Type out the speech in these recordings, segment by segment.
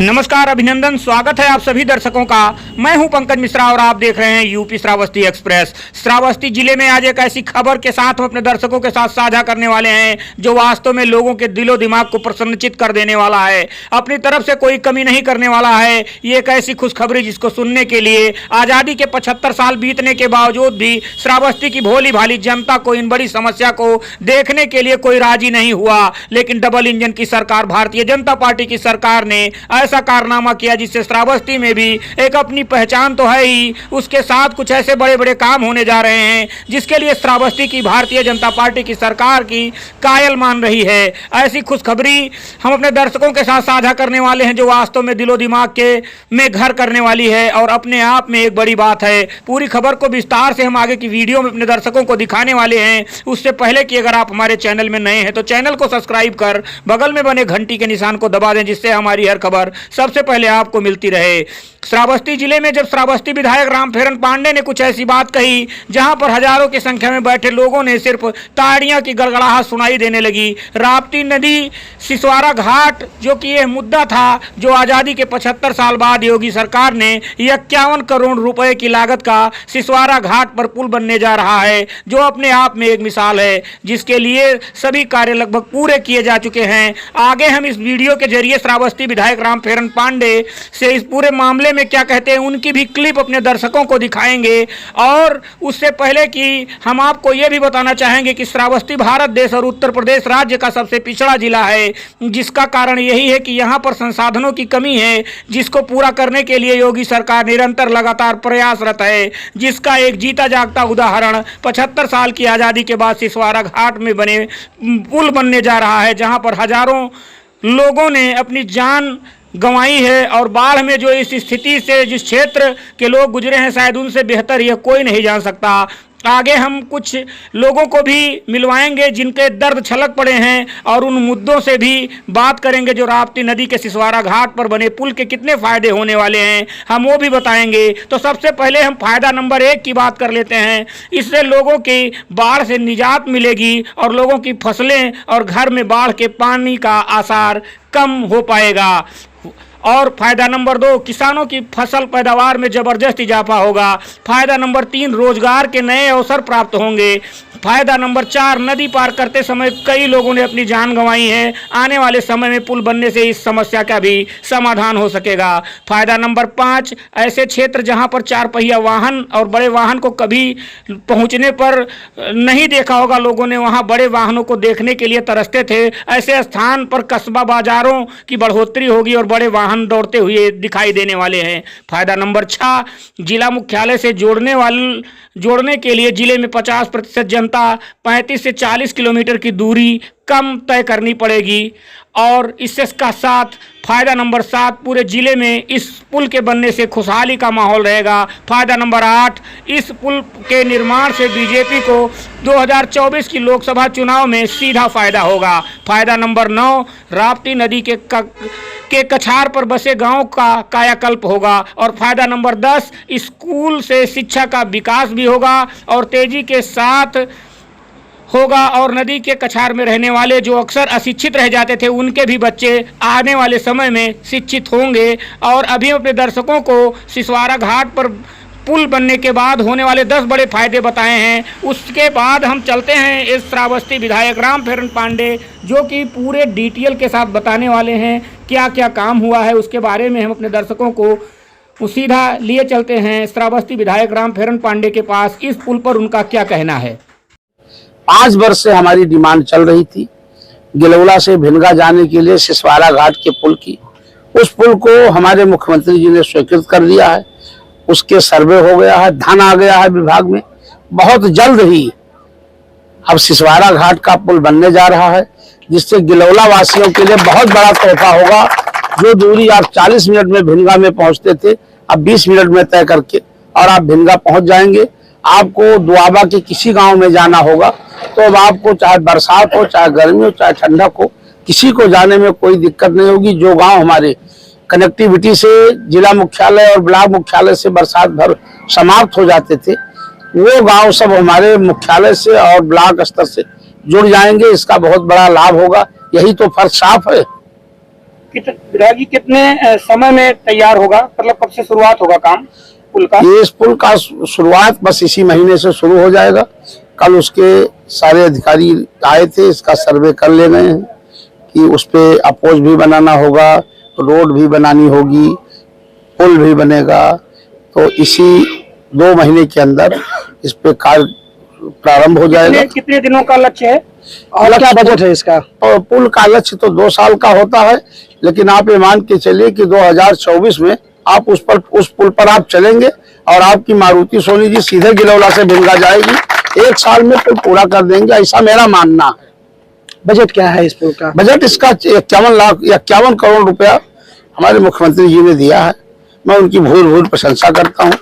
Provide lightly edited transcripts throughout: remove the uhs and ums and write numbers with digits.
नमस्कार, अभिनंदन, स्वागत है आप सभी दर्शकों का। मैं हूं पंकज मिश्रा और आप देख रहे हैं यूपी श्रावस्ती एक्सप्रेस। श्रावस्ती जिले में आज एक ऐसी खबर के साथ हम अपने दर्शकों के साथ साझा करने वाले हैं जो वास्तव में लोगों के दिलो दिमाग को प्रसन्नचित कर देने वाला है। अपनी तरफ से कोई कमी नहीं करने वाला है। ये एक ऐसी खुशखबरी जिसको सुनने के लिए आज़ादी के 75 साल बीतने के बावजूद भी श्रावस्ती की भोली भाली जनता को इन बड़ी समस्या को देखने के लिए कोई राजी नहीं हुआ। लेकिन डबल इंजन की सरकार, भारतीय जनता पार्टी की सरकार ने ऐसा कारनामा किया जिससे श्रावस्ती में भी एक अपनी पहचान तो है ही, उसके साथ कुछ ऐसे बड़े बड़े काम होने जा रहे हैं जिसके लिए श्रावस्ती की भारतीय जनता पार्टी की सरकार की कायल मान रही है। ऐसी खुशखबरी हम अपने दर्शकों के साथ साझा करने वाले हैं जो वास्तव में दिलो दिमाग के में घर करने वाली है और अपने आप में एक बड़ी बात है। पूरी खबर को विस्तार से हम आगे की वीडियो में अपने दर्शकों को दिखाने वाले हैं। उससे पहले कि अगर आप हमारे चैनल में नए हैं तो चैनल को सब्सक्राइब कर बगल में बने घंटी के निशान को दबा दें जिससे हमारी हर खबर सबसे पहले आपको मिलती रहे। श्रावस्ती जिले में जब श्रावस्ती विधायक रामफेरन पांडे ने कुछ ऐसी बात कही जहां पर हजारों की संख्या में बैठे लोगों ने सिर्फ ताड़ियां की गड़गड़ाहट सुनाई देने लगी। राप्ती नदी सिसवारा घाट जो कि यह मुद्दा था जो आज़ादी के 75 साल बाद योगी सरकार ने 51 करोड़ रुपए की लागत का सिसवारा घाट पर पुल बनने जा रहा है, जो अपने आप में एक मिसाल है जिसके लिए सभी कार्य लगभग पूरे किए जा चुके हैं। आगे हम इस वीडियो के जरिए श्रावस्ती विधायक रामफेरन पांडे से इस पूरे मामले में क्या कहते हैं उनकी भी क्लिप अपने दर्शकों को दिखाएंगे। और उससे पहले कि हम आपको यह भी बताना चाहेंगे कि श्रावस्ती भारत देश और उत्तर प्रदेश राज्य का सबसे पिछड़ा जिला है, जिसका कारण यही है कि यहाँ पर संसाधनों की कमी है जिसको पूरा करने के लिए योगी सरकार निरंतर लगातार प्रयासरत है, जिसका एक जीता जागता उदाहरण 75 साल की आज़ादी के बाद सिसवारा घाट में बने पुल बनने जा रहा है, जहाँ पर हजारों लोगों ने अपनी जान गंवाई है। और बाढ़ में जो इस स्थिति से जिस क्षेत्र के लोग गुजरे हैं शायद उनसे बेहतर यह कोई नहीं जान सकता। आगे हम कुछ लोगों को भी मिलवाएंगे जिनके दर्द छलक पड़े हैं और उन मुद्दों से भी बात करेंगे जो राप्ती नदी के सिसवारा घाट पर बने पुल के कितने फ़ायदे होने वाले हैं, हम वो भी बताएंगे। तो सबसे पहले हम फ़ायदा नंबर 1 की बात कर लेते हैं। इससे लोगों की बाढ़ से निजात मिलेगी और लोगों की फसलें और घर में बाढ़ के पानी का आसार कम हो पाएगा। और फायदा नंबर 2, किसानों की फसल पैदावार में ज़बरदस्त इजाफा होगा। फायदा नंबर 3, रोजगार के नए अवसर प्राप्त होंगे। फायदा नंबर 4, नदी पार करते समय कई लोगों ने अपनी जान गंवाई है, आने वाले समय में पुल बनने से इस समस्या का भी समाधान हो सकेगा। फायदा नंबर 5, ऐसे क्षेत्र जहां पर 4 पहिया वाहन और बड़े वाहन को कभी पहुंचने पर नहीं देखा होगा, लोगों ने वहां बड़े वाहनों को देखने के लिए तरसते थे, ऐसे स्थान पर कस्बा बाजारों की बढ़ोतरी होगी और बड़े वाहन दौड़ते हुए दिखाई देने वाले हैं। फायदा नंबर 6, जिला मुख्यालय से जोड़ने के लिए जिले में 50% जनता 35 से 40 किलोमीटर की दूरी कम तय करनी पड़ेगी। और इसके साथ फायदा नंबर 7, पूरे जिले में इस पुल के बनने से खुशहाली का माहौल रहेगा। फायदा नंबर 8, इस पुल के निर्माण से बीजेपी को 2024 की लोकसभा चुनाव में सीधा फायदा होगा। फायदा नंबर 9, राप्ती नदी के कछार पर बसे गांव का कायाकल्प होगा। और फायदा नंबर 10, स्कूल से शिक्षा का विकास भी होगा और तेजी के साथ होगा और नदी के कछार में रहने वाले जो अक्सर अशिक्षित रह जाते थे उनके भी बच्चे आने वाले समय में शिक्षित होंगे। और अभी अपने दर्शकों को सिसवारा घाट पर पुल बनने के बाद होने वाले 10 बड़े फायदे बताए हैं। उसके बाद हम चलते हैं इस श्रावस्ती विधायक रामफेरन पांडे जो कि पूरे डिटेल के साथ बताने वाले हैं क्या क्या काम हुआ है, उसके बारे में हम अपने दर्शकों को सीधा लिए चलते हैं श्रावस्ती विधायक रामफेरन पांडे के पास। इस पुल पर उनका क्या कहना है। 5 वर्ष से हमारी डिमांड चल रही थी गिलौला से भिनगा जाने के लिए सिसवारा घाट के पुल की। उस पुल को हमारे मुख्यमंत्री जी ने स्वीकृत कर दिया है, उसके सर्वे हो गया है, धन आ गया है विभाग में। बहुत जल्द ही अब सिसवारा घाट का पुल बनने जा रहा है जिससे गिलौला वासियों के लिए बहुत बड़ा तोहफा होगा। जो दूरी आप 40 मिनट में भिनगा में पहुंचते थे अब 20 मिनट में तय करके और आप भिनगा पहुंच जाएंगे। आपको दुआबा के किसी गांव में जाना होगा तो अब आपको चाहे बरसात हो, चाहे गर्मी हो, चाहे ठंडक हो, किसी को जाने में कोई दिक्कत नहीं होगी। जो गांव हमारे कनेक्टिविटी से जिला मुख्यालय और ब्लॉक मुख्यालय से बरसात भर समाप्त हो जाते थे वो गांव सब हमारे मुख्यालय से और ब्लॉक स्तर से जुड़ जाएंगे। इसका बहुत बड़ा लाभ होगा, यही तो फर्क साफ है। विधायक कितने समय में तैयार होगा, मतलब कब से शुरुआत होगा काम पुल का? ये इस पुल का शुरुआत बस इसी महीने से शुरू हो जाएगा। कल उसके सारे अधिकारी आए थे, इसका सर्वे कर ले गए हैं कि उस पे अपोज भी बनाना होगा, रोड भी बनानी होगी, पुल भी बनेगा। तो इसी 2 महीने के अंदर इस पे कार्य प्रारंभ हो जाएगा। कितने दिनों का लक्ष्य है और क्या बजट है इसका? और पुल का लक्ष्य तो 2 साल का होता है, लेकिन आप ये मान के चलिए कि 2024 में आप उस पुल पर आप चलेंगे और आपकी मारुति सोनी जी सीधे गिलौला से भिनगा जाएगी। 1 साल में पुल पूरा कर देंगे, ऐसा मेरा मानना है। बजट क्या है इस पुल का? बजट इसका 51 करोड़ रुपया हमारे मुख्यमंत्री जी ने दिया है। मैं उनकी भूल प्रशंसा करता हूँ।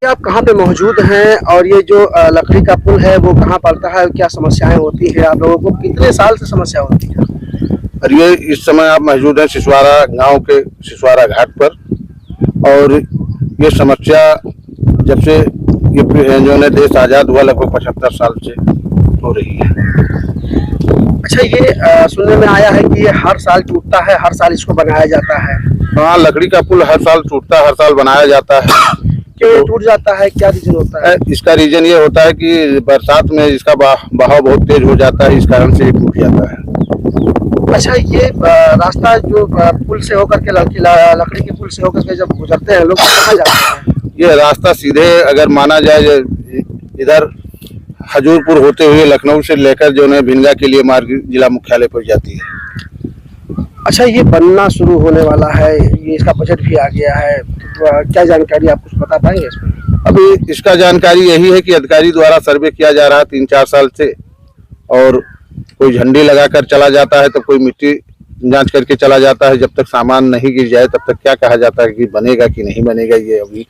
आप कहाँ पे मौजूद हैं और ये जो लकड़ी का पुल है वो कहाँ पड़ता है, क्या समस्याएं होती है, आप लोगों को कितने साल से समस्या होती है? और ये इस समय आप मौजूद हैं सिसवारा गांव के सिसवारा घाट पर, और ये समस्या जब से ये जो है देश आज़ाद हुआ लगभग 75 साल से हो रही है। अच्छा, ये सुनने में आया है कि ये हर साल टूटता है, हर साल इसको बनाया जाता है। हाँ, लकड़ी का पुल हर साल टूटता है, हर साल बनाया जाता है। क्यों ये टूट जाता है, क्या रीजन होता है? इसका रीजन ये होता है कि बरसात में इसका बहाव बहुत तेज हो जाता है, इस कारण से ये टूट जाता है। अच्छा, ये रास्ता जो पुल से होकर के लकड़ी के पुल से होकर के जब गुजरते हैं लोग, कहाँ जाते हैं? ये रास्ता सीधे अगर माना जाए इधर हजूरपुर होते हुए लखनऊ से लेकर जो है भिनगा के लिए मार्ग जिला मुख्यालय पर जाती है। अच्छा, ये बनना शुरू होने वाला है, ये इसका बजट भी आ गया है, तो क्या जानकारी आप कुछ बता पाएंगे इसमें? अभी इसका जानकारी यही है कि अधिकारी द्वारा सर्वे किया जा रहा है 3-4 साल से, और कोई झंडी लगाकर चला जाता है, तब कोई मिट्टी जांच करके चला जाता है। जब तक सामान नहीं गिर जाए तब तक क्या कहा जाता है कि बनेगा कि नहीं बनेगा। ये अभी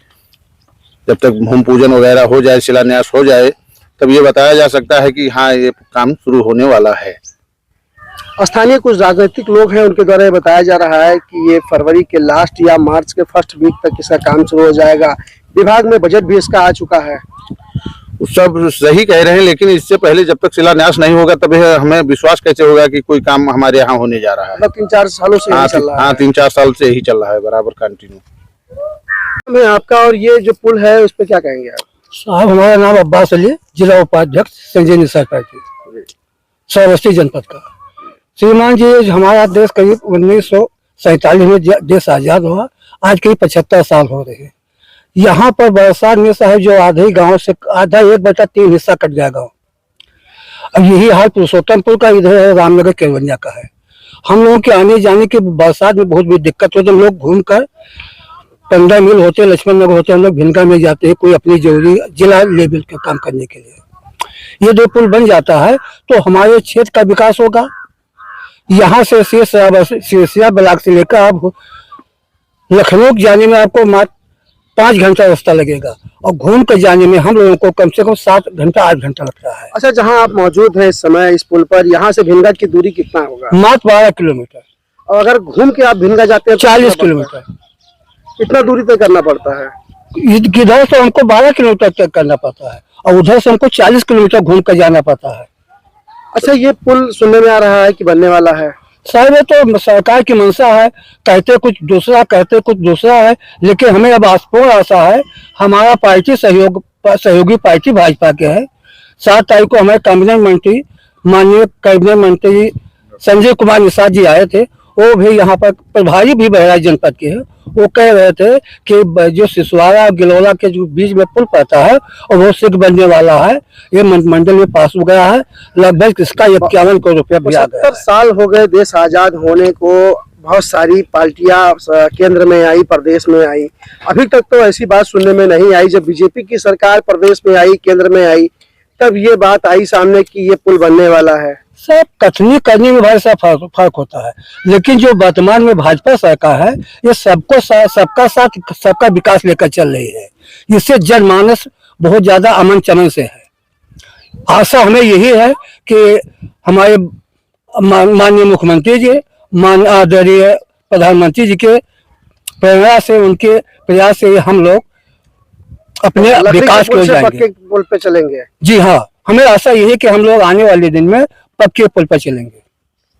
जब तक भूमि पूजन वगैरह हो जाए, शिलान्यास हो जाए, तब ये बताया जा सकता है कि हाँ ये काम शुरू होने वाला है। स्थानीय कुछ राजनीतिक लोग हैं, उनके द्वारा ये बताया जा रहा है कि ये फरवरी के लास्ट या मार्च के फर्स्ट वीक तक इसका काम शुरू हो जाएगा। विभाग में बजट भी इसका आ चुका है। सब सही कह रहे हैं, लेकिन इससे पहले जब तक शिलान्यास नहीं होगा तब हमें विश्वास कैसे होगा कि कोई काम हमारे यहाँ होने जा रहा है। मतलब 3-4 सालों से हाँ, चल रहा है। हाँ, 3-4 साल से ही चल रहा है बराबर कंटिन्यू। मैं आपका, और ये जो पुल है उस पर क्या कहेंगे आप? साहब, हमारा नाम अब्बास अली, जिला उपाध्यक्ष संजय निसार पार्टी, श्रावस्ती जनपद का। श्रीमान जी, हमारा देश करीब 1947 में देश आजाद हुआ, आज करीब 75 साल हो रहे हैं। यहाँ पर बरसात में साहब जो आधे गांव से आधा 1/3 हिस्सा कट गया गांव। अब यही हाल पुरुषोत्तमपुर का इधर है, रामनगर केवनिया का है। हम लोगों के आने जाने की बरसात में बहुत बड़ी दिक्कत होती है। हम लोग घूम कर 15 मील होते, लक्ष्मण नगर होते, हम लोग भिनगा में जाते हैं कोई अपनी जरूरी जिला लेवल का काम करने के लिए। ये 2 पुल बन जाता है तो हमारे क्षेत्र का विकास होगा। यहाँ से सिरसिया ब्लॉक से लेकर आप लखनऊ जाने में आपको मात्र 5 घंटा रास्ता लगेगा, और घूम कर जाने में हम लोगों को कम से कम 7 घंटा 8 घंटा लगता है। अच्छा, जहाँ आप मौजूद हैं इस समय इस पुल पर, यहाँ से भिनगा की दूरी कितना होगा? मात्र 12 किलोमीटर। और अगर घूम के आप भिनगा जाते हैं तो 40 किलोमीटर। इतना दूरी तय करना पड़ता है। इधर से हमको 12 किलोमीटर तक करना पड़ता है और उधर से हमको 40 किलोमीटर घूम कर जाना पड़ता है। अच्छा, ये पुल सुनने में आ रहा है कि बनने वाला है? साहब, ये तो सरकार की मंशा है, कहते कुछ दूसरा कहते कुछ दूसरा है, लेकिन हमें अब पूर्ण आशा है। हमारा पार्टी सहयोगी पार्टी भाजपा के है। 7 तारीख को हमारे कैबिनेट मंत्री, माननीय कैबिनेट मंत्री संजय कुमार निषाद जी आए थे। वो भी यहाँ पर प्रभारी भी बहराइच जनपद के हैं। वो कह रहे थे कि जो सिसवारा और गिलौला के जो बीच में पुल पड़ता है और वो शीघ्र बनने वाला है। ये मंत्रिमंडल में पास हो गया है। लगभग इसका 51 करोड़ रुपया भी आ गया। 70 साल हो गए देश आजाद होने को। बहुत सारी पार्टियां केंद्र में आई, प्रदेश में आई। अभी तक तो ऐसी बात सुनने में नहीं आई। जब बीजेपी की सरकार प्रदेश में आई, केंद्र में आई, तब ये बात आई सामने कि ये पुल बनने वाला है। सब कथनी करने में भाई साहब फर्क होता है, लेकिन जो वर्तमान में भाजपा सरकार है ये सबका साथ सबका विकास लेकर चल रही है। इससे जनमानस बहुत ज्यादा अमन चमन से है। आशा हमें यही है कि हमारे माननीय मुख्यमंत्री जी, आदरणीय प्रधानमंत्री जी के प्रेरणा से, उनके प्रयास से हम लोग अपने विकास को जाएंगे। पक्के पुल पे चलेंगे? जी हाँ, हमें आशा यही है कि हम लोग आने वाले दिन में पक्के पुल पर चलेंगे।